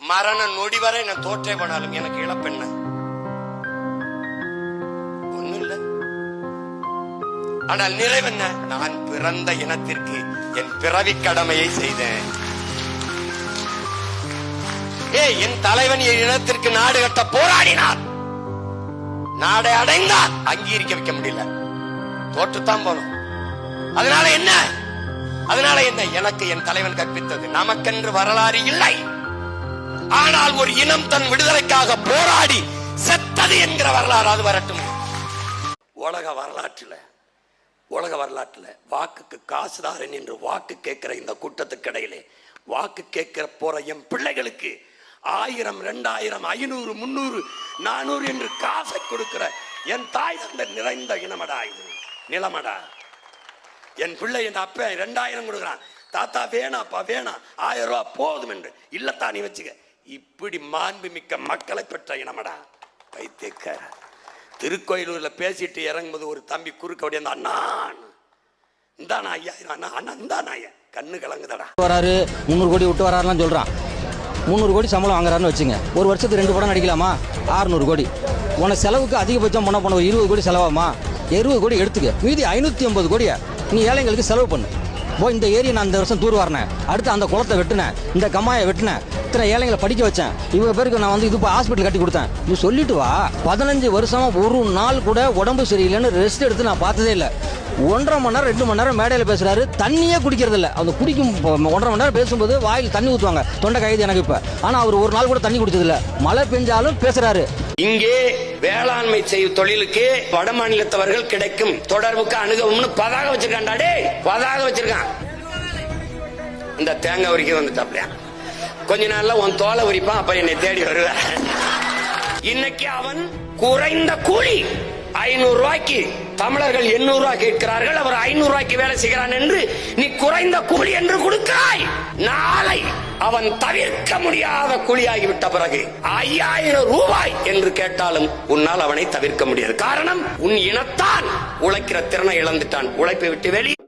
மரண நொடி வரை நான் தோற்றே போனாலும் எனக்கு இழப்பென்ன ஒண்ணும் இல்லை. ஆனால் நிறைவென்ன? நான் பிறந்த இனத்திற்கு என் பிறவி கடமையை செய்தேன். என் தலைவன் என் இனத்திற்கு நாடு கட்ட போராடினார், நாடை அடைந்தார், அங்கீகரிக்க வைக்க முடியல, தோற்றுத்தான் போனோம். அதனால என்ன? எனக்கு என் தலைவன் கற்பித்தது, நமக்கென்று வரலாறு இல்லை, ஆனால் ஒரு இனம் தன் விடுதலைக்காக போராடி செத்தது என்கிற வரலாறு அது வரட்டும். உலக வரலாற்றுல வாக்குக்கு காசுதாரன் என்று வாக்கு கேட்கிற இந்த கூட்டத்துக்கு இடையிலே வாக்கு கேட்கிற போற என் பிள்ளைகளுக்கு 1000, 2000, 500, 300, 400 என்று காசை கொடுக்கிற என் தாய் தந்தை நிறைந்த இனமடா இது, நிலமடா. என் பிள்ளை என் அப்ப 2000 கொடுக்குறான், தாத்தா வேணாப்பா வேணாம், 1000 ரூபாய் போதும் என்று. இல்லத்தா நீ வச்சுக்க. இப்படி மாண்பு மிக்க மக்களை பெற்ற இனமடா. வைத்தியக்கார திருக்கோயிலூர்ல பேசிட்டு இறங்கும்போது ஒரு தம்பி குறுக்க ஓடி அண்ணான் இந்தானா ஐயா, அண்ணா இந்தானா ஐயா, கண்ணு கலங்குதடா. வராரு 300 கோடி விட்டு வராருலாம் சொல்றான். 300 கோடி சம்பளம் வாங்குறாருன்னு வச்சுங்க, ஒரு வருஷத்துக்கு 2 படம் நடிக்கலாமா? 600 கோடி. உன செலவுக்கு அதிகபட்சம் பண்ண ஒரு 20 கோடி செலவாமா? 20 கோடி எடுத்துக்க, மீதி 580 கோடியை நீ ஏழைங்களுக்கு செலவு பண்ணு. இந்த ஏரியை நான் இந்த வருஷம் தூர் வரனேன், அடுத்து அந்த குளத்தை வெட்டினேன், இந்த கம்மாயை வெட்டினேன், இத்தனை ஏழைங்களை படிக்க வச்சேன், இவங்க பேருக்கு நான் இது ஹாஸ்பிட்டல் கட்டி கொடுத்தேன், நீ சொல்லிட்டு வா. 15 வருஷமா ஒரு நாள் கூட உடம்பு சரியில்லைன்னு ரெஸ்ட் எடுத்து நான் பார்த்ததே இல்லை. 1.5 மணி நேரம் 2 மணி நேரம் மேடையில் பேசுறாரு, தண்ணியே குடிக்கிறது இல்லை. அந்த குடிக்கும் 1.5 மணி நேரம் பேசும்போது வாயில் தண்ணி ஊற்றுவாங்க, தொண்டை கைது எனக்கு இப்ப. ஆனா அவர் ஒரு நாள் கூட தண்ணி குடிச்சது இல்லை, மழை பெஞ்சாலும் பேசுறாரு. இங்கே வேளாண்மை செய்யும் தொழிலுக்கு வட மாநிலத்தவர்கள் கிடைக்கும் தொடர்புக்கு அணுகவும்னு பதாக வச்சிருக்கான்டா. பதாக வச்சிருக்கான். இந்த தேங்காய் உரிக்க வந்துட்டாப்லையா, கொஞ்ச நாள்ல உன் தோலை உரிப்பான், அப்ப என்னை தேடி வருவேன். இன்னைக்கு அவன் குறைந்த கூலி 500 ரூபாய்க்கு, தமிழர்கள் 800 ரூபாய் கேட்கிறார்கள், அவர் 500 ரூபாய்க்கு வேலை செய்கிறான் என்று நீ குறைந்த கூலி என்று கொடுக்கிறாய். நாளை அவன் தவிர்க்க முடியாத கூலியாகிவிட்ட பிறகு 5000 ரூபாய் என்று கேட்டாலும் உன்னால் அவனை தவிர்க்க முடியாது. காரணம், உன் இனத்தான் உழைக்கிற திறனை இழந்துட்டான், உழைப்பை விட்டு வெளியே.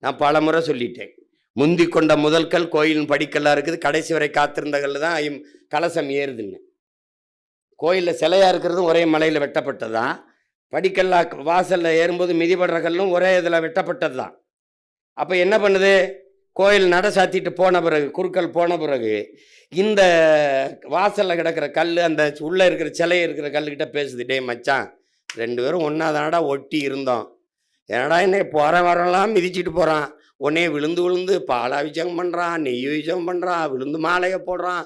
நான் பல முறை சொல்லிட்டேன், முந்தி கொண்ட முதல் கல் கோயிலின் படிக்கல்லாம் இருக்குது, கடைசி வரை காத்திருந்த கல் தான் கலசம் ஏறுதுன்னு. கோயிலில் சிலையா இருக்கிறதும் ஒரே மலையில் வெட்டப்பட்டதுதான், படிக்கல்லா வாசல்ல ஏறும்போது மிதிபடுற கல்லும் ஒரே இதில் வெட்டப்பட்டது தான். அப்போ என்ன பண்ணுது, கோயில் நட சாத்திட்டு போன பிறகு, குறுக்கல் போன பிறகு இந்த வாசலில் கிடக்கிற கல் அந்த உள்ளே இருக்கிற சிலை இருக்கிற கல்லுக்கிட்ட பேசுது, டே மச்சான் 2 பேரும் ஒன்றா தானடா ஒட்டி இருந்தோம், என்னடா என்ன போகிற வரலாம் மிதிச்சுட்டு போகிறான், உடனே விழுந்து பால் அபிஷேகம் பண்ணுறான், நெய் அபிஷேகம் பண்ணுறான், விழுந்து மாலையை போடுறான்,